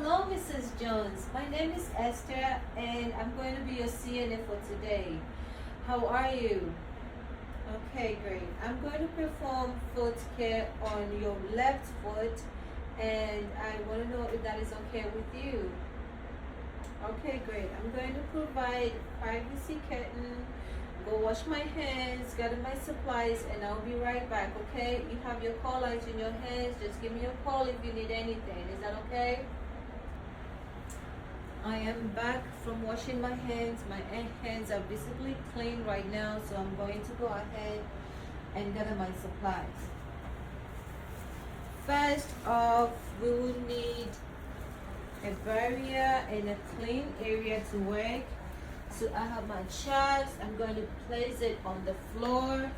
Hello, Mrs. Jones. My name is Esther, and I'm going to be your CNA for today. How are you? Okay, great. I'm going to perform foot care on your left foot, and I want to know if that is okay with you. Okay, great. I'm going to provide privacy curtain. Go wash my hands, gather my supplies, and I'll be right back, okay? You have your call lights in your hands. Just give me a call if you need anything. Is that okay? I am back from washing my hands. My hands are visibly clean right now, so I'm going to go ahead and gather my supplies. First off, we will need a barrier and a clean area to work. So I have my charts. I'm going to place it on the floor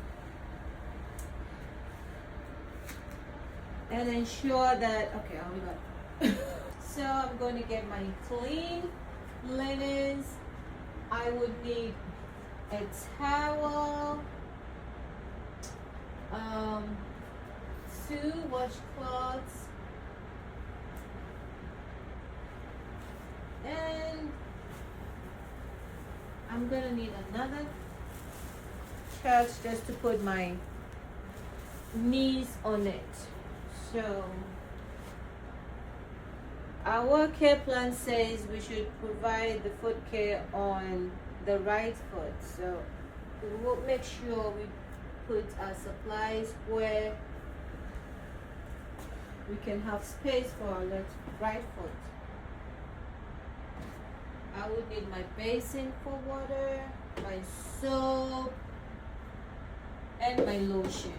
and ensure that, okay, I'll be back. So I'm going to get my clean linens. I would need a towel, 2 washcloths, and I'm gonna need another couch just to put my knees on it. So our care plan says we should provide the foot care on the right foot. So we will make sure we put our supplies where we can have space for our right foot. I would need my basin for water, my soap, and my lotion.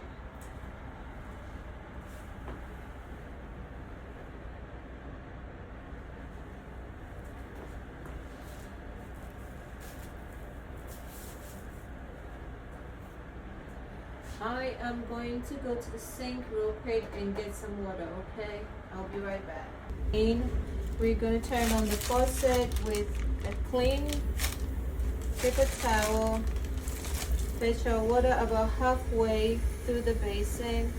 I am going to go to the sink real quick and get some water, okay? I'll be right back. We're going to turn on the faucet with a clean paper towel. Fetch our water about halfway through the basin.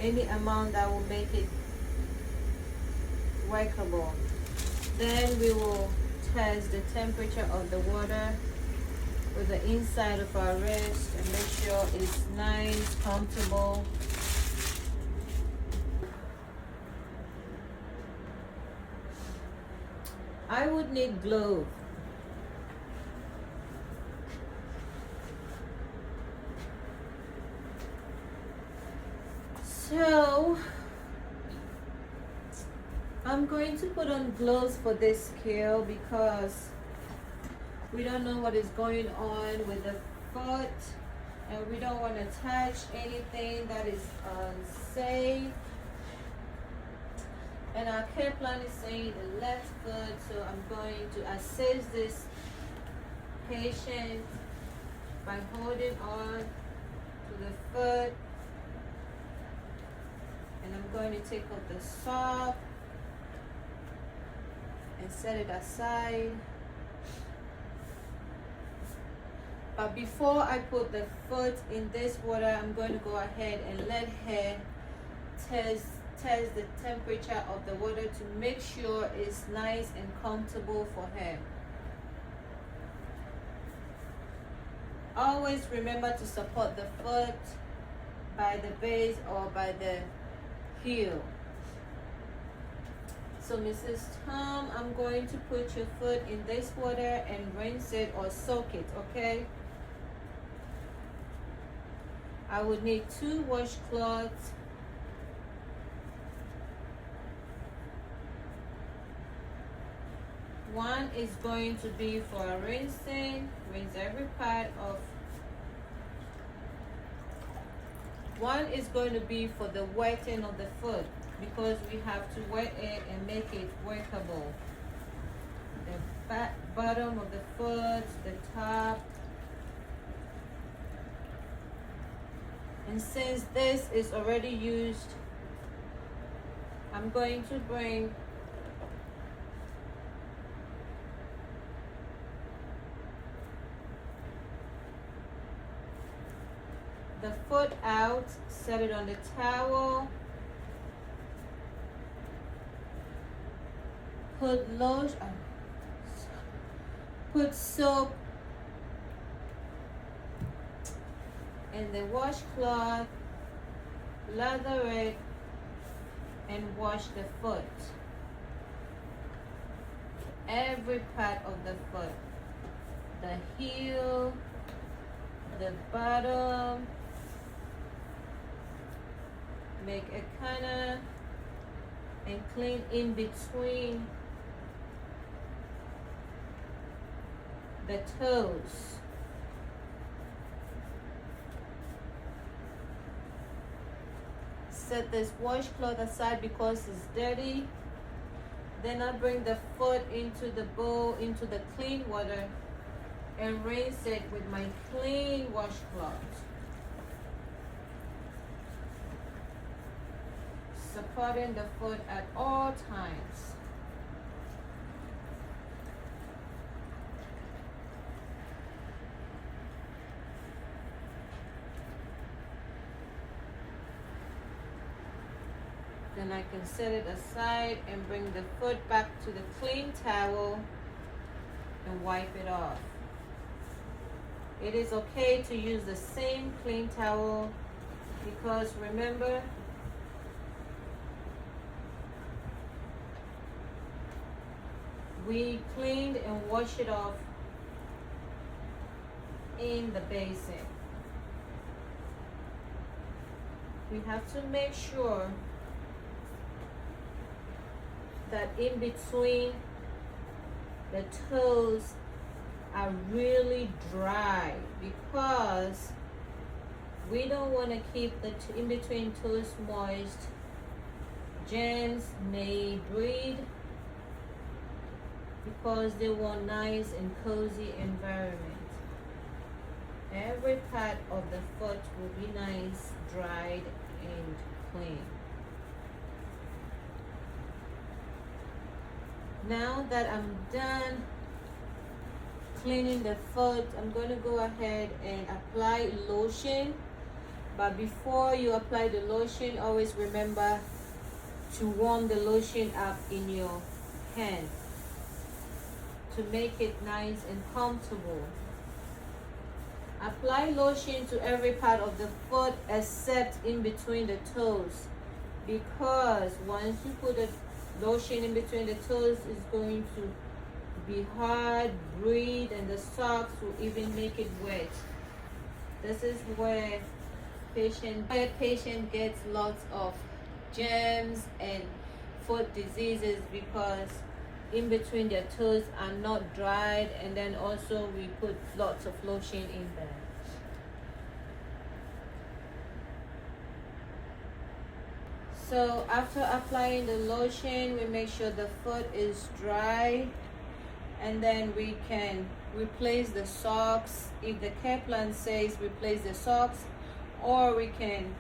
Any amount that will make it workable. Then we will test the temperature of the water with the inside of our wrist and make sure it's nice, comfortable. I would need gloves. So I'm going to put on gloves for this scale because we don't know what is going on with the foot and we don't want to touch anything that is unsafe. And our care plan is saying the left foot, so I'm going to assist this patient by holding on to the foot. And I'm going to take off the sock and set it aside. But before I put the foot in this water, I'm going to go ahead and let her test the temperature of the water to make sure it's nice and comfortable for her. Always remember to support the foot by the base or by the heel. So Mrs. Tom, I'm going to put your foot in this water and rinse it or soak it, okay? I would need 2 washcloths. One is going to be for rinsing, rinse every part of. One is going to be for the wetting of the foot because we have to wet it and make it workable. The bottom of the foot, the top. And since this is already used, I'm going to bring the foot out, set it on the towel, put soap in the washcloth, lather it, and wash the foot. Every part of the foot, the heel, the bottom. Make a corner and clean in between the toes. Set this washcloth aside because it's dirty. Then I bring the foot into the bowl, into the clean water, and rinse it with my clean washcloth. Supporting the foot at all times. Then I can set it aside and bring the foot back to the clean towel and wipe it off. It is okay to use the same clean towel because remember, we cleaned and washed it off in the basin. We have to make sure that in between the toes are really dry because we don't want to keep the in between toes moist. Germs may breed because they want nice and cozy environment. Every part of the foot will be nice, dried, and clean. Now that I'm done cleaning the foot, I'm going to go ahead and apply lotion. But before you apply the lotion, always remember to warm the lotion up in your hand to make it nice and comfortable. Apply lotion to every part of the foot except in between the toes, because once you put the lotion in between the toes, it's going to be hard, breathe, and the socks will even make it wet. This is where patient gets lots of germs and foot diseases because in between their toes are not dried, and then also we put lots of lotion in there. So after applying the lotion, we make sure the foot is dry, and then we can replace the socks if the care plan says replace the socks, or we can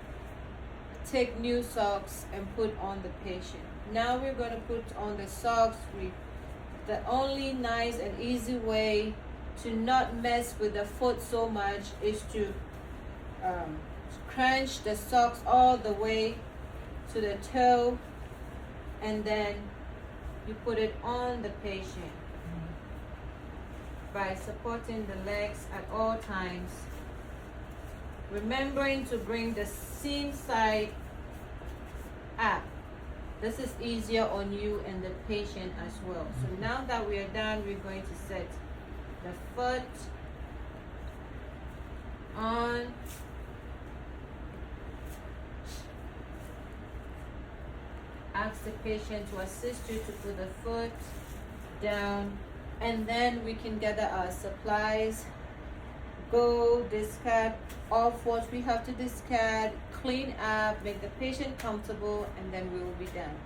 take new socks and put on the patient. Now we're going to put on the socks. The only nice and easy way to not mess with the foot so much is to crunch the socks all the way to the toe, and then you put it on the patient by supporting the legs at all times, remembering to bring the seam side up. This is easier on you and the patient as well. So now that we are done, we're going to set the foot on. Ask the patient to assist you to put the foot down, and then we can gather our supplies, go discard off what we have to discard, clean up, make the patient comfortable, and then we will be done.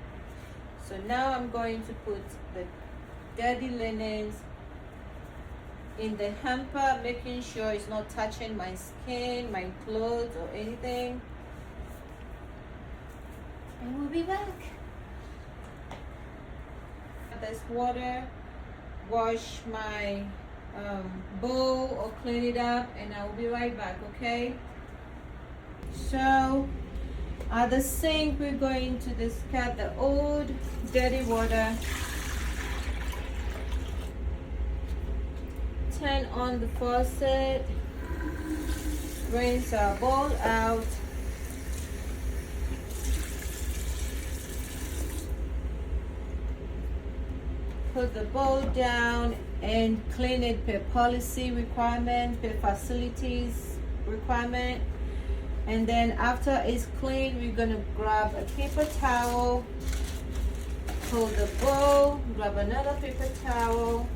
So now I'm going to put the dirty linens in the hamper, making sure it's not touching my skin, my clothes, or anything. And we'll be back. This water, wash my bowl or clean it up, and I will be right back, okay? So at the sink, we're going to discard the old dirty water turn on the faucet, rinse our bowl out. Put the bowl down and clean it per policy requirement, per facilities requirement. And then after it's clean, we're gonna grab a paper towel, hold the bowl, grab another paper towel,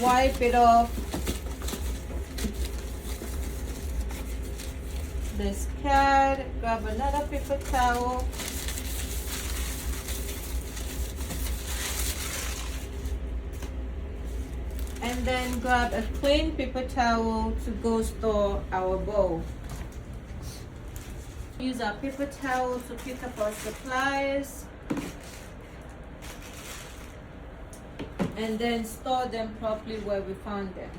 wipe it off the scad, grab another paper towel, and then grab a clean paper towel to go store our bowl. Use our paper towel to pick up our supplies and then store them properly where we found them.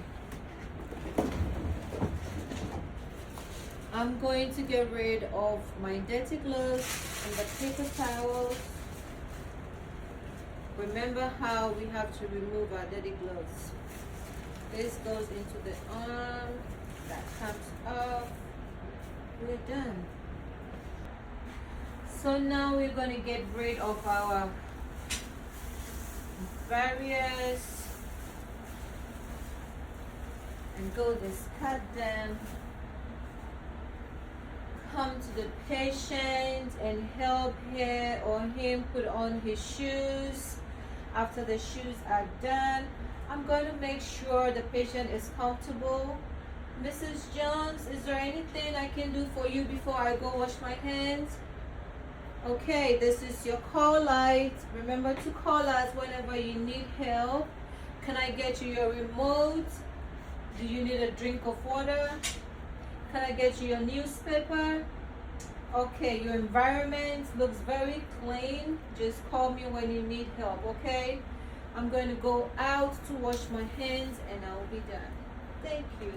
I'm going to get rid of my dirty gloves and the paper towels. Remember how we have to remove our dirty gloves. This goes into the arm, that comes off. We're done. So now we're going to get rid of our barriers and go discard them. Come to the patient and help her or him put on his shoes. After the shoes are done, I'm going to make sure the patient is comfortable. Mrs. Jones, is there anything I can do for you before I go wash my hands? Okay, this is your call light. Remember to call us whenever you need help. Can I get you your remote? Do you need a drink of water? Can I get you your newspaper? Okay, your environment looks very clean. Just call me when you need help, okay? I'm going to go out to wash my hands and I'll be done. Thank you.